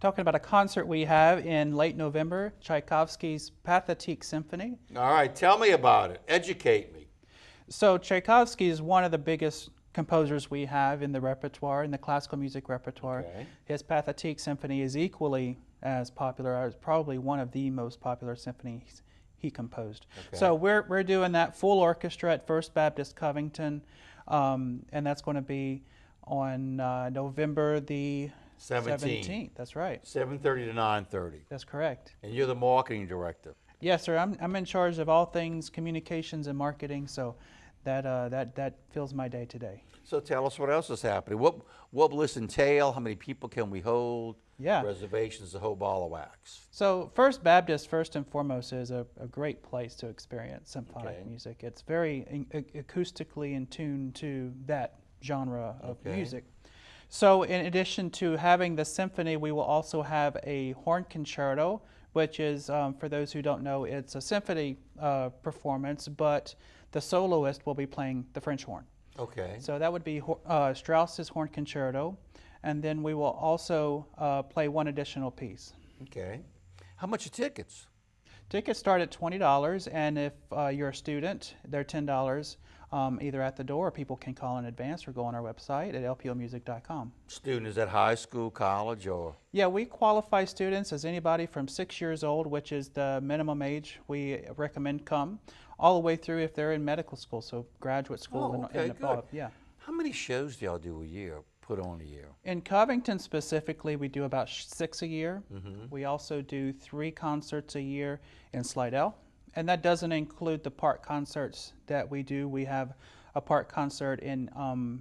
talking about a concert we have in late November, Tchaikovsky's Pathetique Symphony. All right, tell me about it. Educate me. So Tchaikovsky is one of the biggest composers we have in the repertoire, in the classical music repertoire. Okay. His Pathetique Symphony is equally as popular, as probably one of the most popular symphonies he composed. Okay. So we're doing that full orchestra at First Baptist Covington, and that's going to be on November the 17th. That's right. 7:30 to 9:30. That's correct. And you're the marketing director. Yes, sir. I'm in charge of all things communications and marketing, so that fills my day today. So tell us what else is happening. What will this entail? How many people can we hold? Yeah. Reservations, the whole ball of wax. So First Baptist, first and foremost, is a great place to experience symphonic music. It's very acoustically in tune to that genre of music. So in addition to having the symphony, we will also have a horn concerto, which is, for those who don't know, it's a symphony performance, but the soloist will be playing the French horn. Okay. So that would be Strauss's horn concerto, and then we will also play one additional piece. Okay. How much are tickets? Tickets start at $20, and if you're a student, they're $10, either at the door, or people can call in advance or go on our website at lpomusic.com. Student, is that high school, college, or? Yeah, we qualify students as anybody from 6 years old, which is the minimum age we recommend come, all the way through if they're in medical school, so graduate school and above. Yeah. How many shows do y'all do a year, put on a year? In Covington specifically, we do about 6 a year. We also do 3 concerts a year in Slidell, and that doesn't include the park concerts that we do. We have a park concert in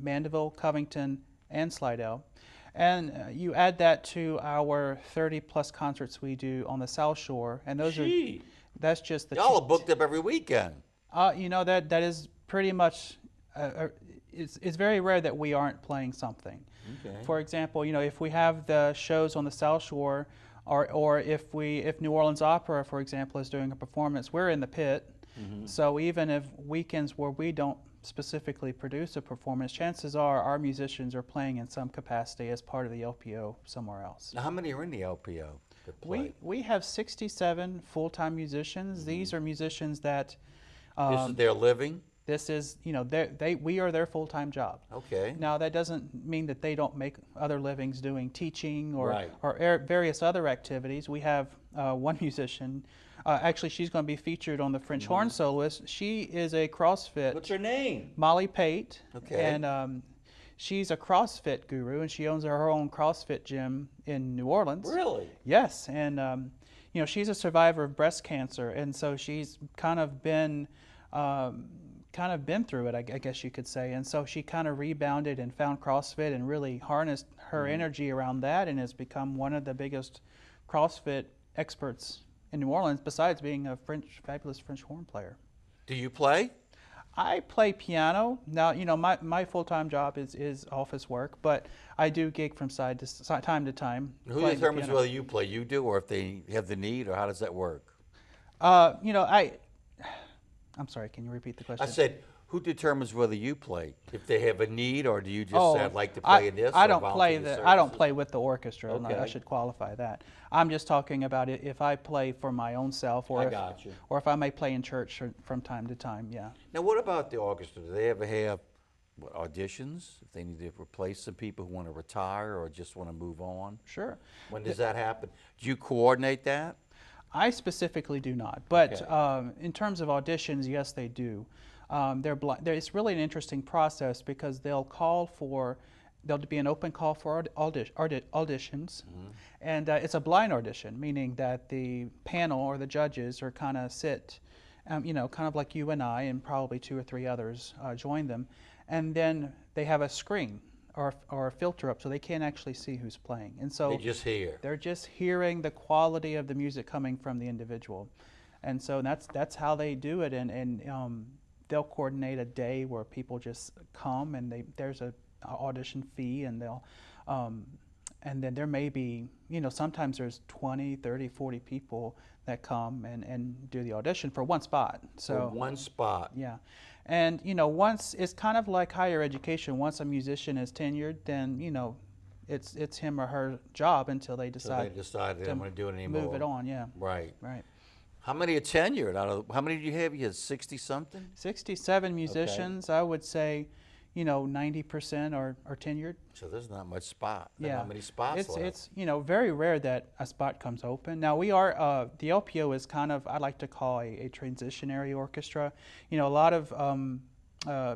Mandeville, Covington, and Slidell. And you add that to our 30-plus concerts we do on the South Shore, and those that's just the y'all are booked up every weekend. You know, that is pretty much, it's very rare that we aren't playing something. Okay. For example, you know, if we have the shows on the South Shore, or if New Orleans Opera, for example, is doing a performance, we're in the pit. So even if weekends where we don't specifically produce a performance, chances are our musicians are playing in some capacity as part of the LPO somewhere else. Now, how many are in the LPO that play? We have 67 full-time musicians. These are musicians that this is their living? this is, you know, we are their full-time job. Okay. Now that doesn't mean that they don't make other livings doing teaching or, Right. or various other activities. We have one musician, actually she's going to be featured on the French horn soloist. She is a CrossFit. What's her name? Molly Pate. Okay. And she's a CrossFit guru, and she owns her own CrossFit gym in New Orleans. Really? Yes, and you know, she's a survivor of breast cancer, and so she's kind of been through it, I guess you could say. And so she kind of rebounded and found CrossFit and really harnessed her energy around that, and has become one of the biggest CrossFit experts in New Orleans, besides being a fabulous French horn player. Do you play? I play piano. Now, you know, my full-time job is office work, but I do gig from time to time. Who determines whether you play? You do, or if they have the need, or how does that work? You know, I'm sorry, can you repeat the question? I said, who determines whether you play? If they have a need, or do you just say, I'd like to play in this? I or don't play volunteer I don't services? play with the orchestra. Okay. I should qualify that. I'm just talking about it if I play for my own self, or or if I may play in church from time to time. Yeah. Now, what about the orchestra? Do they ever have auditions? If they need to replace some people who want to retire or just want to move on? Sure. When does that happen? Do you coordinate that? I specifically do not, but Okay. in terms of auditions, yes, they do. It's really an interesting process because there'll be an open call for auditions, and it's a blind audition, meaning that the panel or the judges are kind of you know, kind of like you and I, and probably 2 or 3 others join them, and then they have a screen or a filter up, so they can't actually see who's playing, and so They just hear. they're just hearing the quality of the music coming from the individual, and so that's how they do it, and they'll coordinate a day where people just come, and there's a audition fee, and they'll and then there may be, you know, sometimes there's 20, 30, 40 people that come and do the audition for one spot. So For one spot. yeah. And, you know, once, it's kind of like higher education. Once a musician is tenured, then, you know, it's him or her job until they So they decide decided they don't want to do it anymore. move it on. Yeah, Right. right. How many are tenured? How many do you have? You had 60 something? 67 musicians. I would say, 90% are tenured. So there's not much spot. Yeah. How many spots left? It's very rare that a spot comes open. Now we are the LPO is kind of, I like to call a transitionary orchestra. A lot of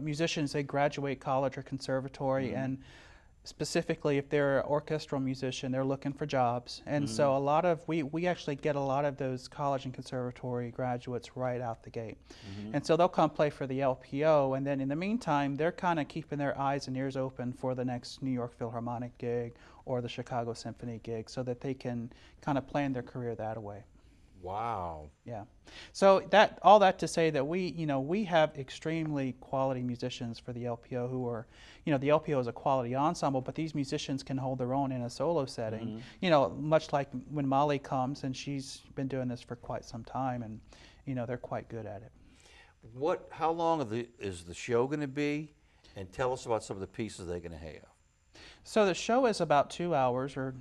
musicians, they graduate college or conservatory, and specifically if they're an orchestral musician, they're looking for jobs. And so we actually get a lot of those college and conservatory graduates right out the gate. And so they'll come play for the LPO, and then in the meantime, they're kind of keeping their eyes and ears open for the next New York Philharmonic gig or the Chicago Symphony gig, so that they can kind of plan their career that way. Wow. Yeah. So all that to say that we have extremely quality musicians for the LPO who are, the LPO is a quality ensemble, but these musicians can hold their own in a solo setting. Much like when Molly comes, and she's been doing this for quite some time, and they're quite good at it. How long is the show going to be? And tell us about some of the pieces they're going to have. So the show is about 2 hours, or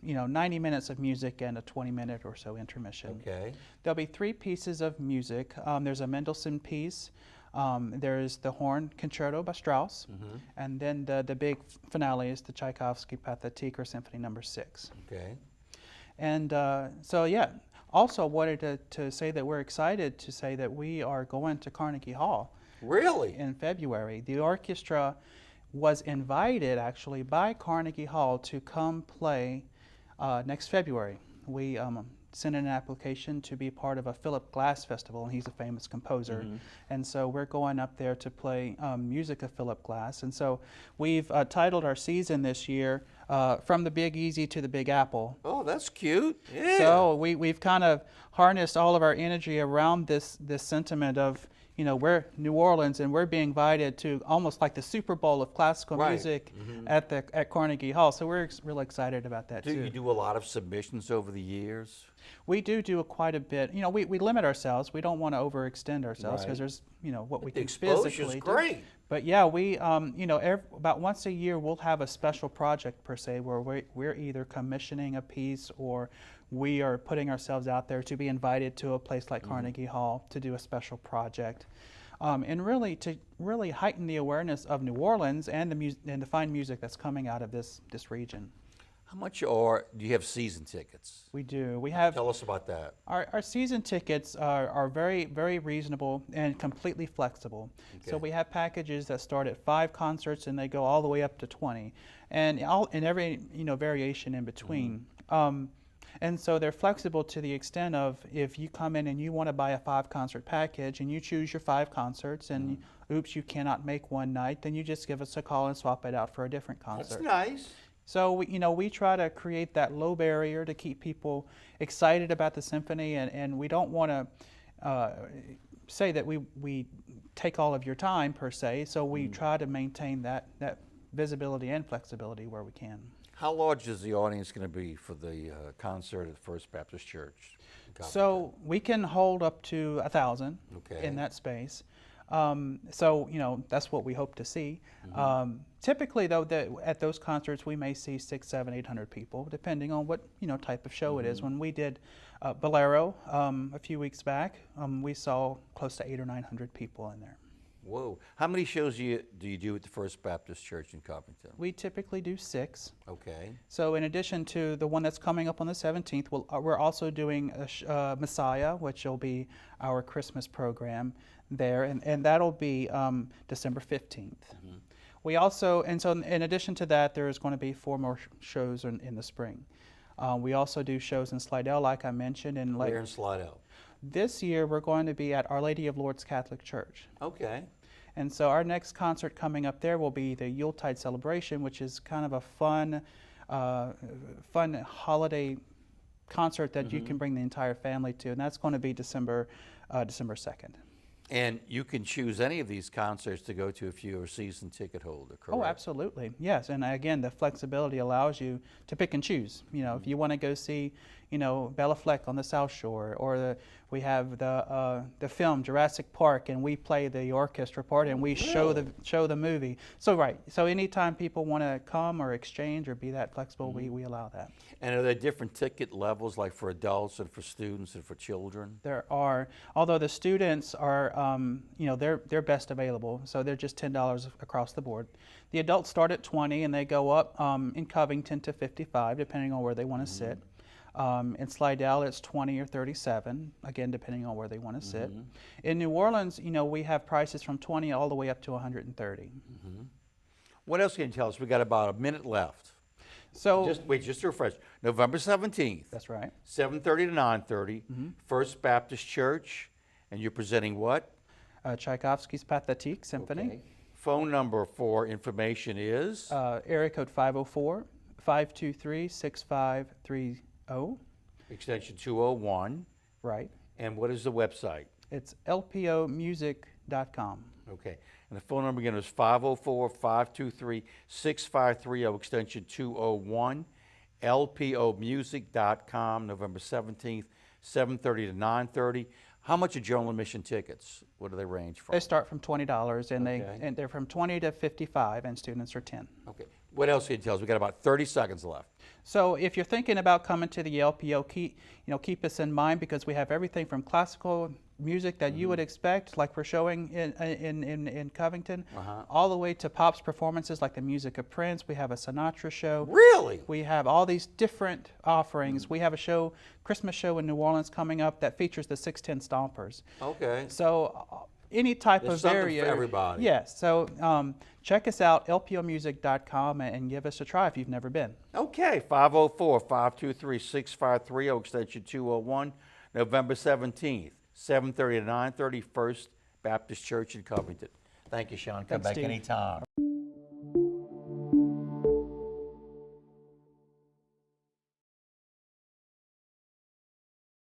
90 minutes of music and a 20-minute or so intermission. Okay. There'll be 3 pieces of music. There's a Mendelssohn piece, there's the Horn Concerto by Strauss, and then the big finale is the Tchaikovsky Pathétique, or Symphony No. 6. Okay. And also wanted to say that we're excited to say that we are going to Carnegie Hall. Really? In February. The orchestra was invited actually by Carnegie Hall to come play next February. We sent in an application to be part of a Philip Glass festival, and he's a famous composer. And so we're going up there to play music of Philip Glass. And so we've titled our season this year, From the Big Easy to the Big Apple. Oh, that's cute. Yeah. So we've kind of harnessed all of our energy around this sentiment of, we're New Orleans, and we're being invited to almost like the Super Bowl of classical music at Carnegie Hall. So we're really excited about that too. Do you do a lot of submissions over the years? We do quite a bit. We limit ourselves. We don't want to overextend ourselves because there's what we can physically do. Great. But yeah, we about once a year we'll have a special project per se where we're either commissioning a piece, or we are putting ourselves out there to be invited to a place like Carnegie Hall to do a special project, and really to heighten the awareness of New Orleans and the fine music that's coming out of this region. How much do you have season tickets? We do. We have. Tell us about that. Our season tickets are very, very reasonable and completely flexible. Okay. So we have packages that start at 5 concerts and they go all the way up to 20, and every variation in between. And so they're flexible to the extent of, if you come in and you want to buy a 5-concert package and you choose your 5 concerts and oops, you cannot make one night, then you just give us a call and swap it out for a different concert. That's nice. So we try to create that low barrier to keep people excited about the symphony, and we don't want to say that we take all of your time per se. So we try to maintain that visibility and flexibility where we can. How large is the audience going to be for the concert at First Baptist Church? So we can hold up to 1,000 in that space. So that's what we hope to see. Typically, though, at those concerts we may see 600, 700, 800 people, depending on what type of show it is. When we did Bolero a few weeks back, we saw close to 800 or 900 people in there. Whoa! How many shows do you do at the First Baptist Church in Covington? We typically do 6. Okay. So in addition to the one that's coming up on the 17th, we're also doing Messiah, which will be our Christmas program there, and that'll be December 15th. We also, and so in addition to that, there's going to be 4 more shows in the spring. We also do shows in Slidell, like I mentioned. Where in Slidell? This year we're going to be at Our Lady of Lourdes Catholic Church. Okay. And so our next concert coming up there will be the Yuletide Celebration, which is kind of a fun holiday concert that you can bring the entire family to, and that's going to be December 2nd. And you can choose any of these concerts to go to if you're a season ticket holder, correct? Oh, absolutely. Yes, and again, the flexibility allows you to pick and choose. If you want to go see, you know, Bella Fleck on the South Shore, or we have the film Jurassic Park, and we play the orchestra part, and we show the movie. So so anytime people want to come or exchange or be that flexible, we allow that. And are there different ticket levels, like for adults and for students and for children? There are, although the students are, you know, they're best available, so they're just $10 across the board. The adults start at 20, and they go up in Covington to 55, depending on where they want to sit. In Slidell, it's 20 or 37, again, depending on where they want to sit. In New Orleans, you know, we have prices from 20 all the way up to 130. What else can you tell us? We got about a minute left. So Just to refresh. November 17th. that's right. 7:30 to 9:30. First Baptist Church, and you're presenting what? Tchaikovsky's Pathétique Symphony. Okay. Phone number for information is? Area code 504-523-6530. Extension 201. Right. And what is the website? It's lpomusic.com. Okay. And the phone number again is 504-523-6530, extension 201, lpomusic.com, November 17th, 7:30 to 9:30. How much are general admission tickets? What do they range from? They start from $20, and Okay. they're from 20 to 55, and students are 10. Okay. What else can you tell us? We got about 30 seconds left. So if you're thinking about coming to the LPO, keep us in mind, because we have everything from classical music that you would expect, like we're showing in Covington, all the way to Pop's performances, like the music of Prince. We have a Sinatra show. Really? We have all these different offerings. We have a show, Christmas show in New Orleans coming up that features the 610 Stompers. Okay. So any type There's of something for variation. everybody. Yes. So check us out, lpomusic.com, and give us a try if you've never been. Okay. 504-523-6530, extension 201, November 17th, 7:30 to 9:30, First Baptist Church in Covington. Thank you, Sean. Come Thanks, back Steve. anytime.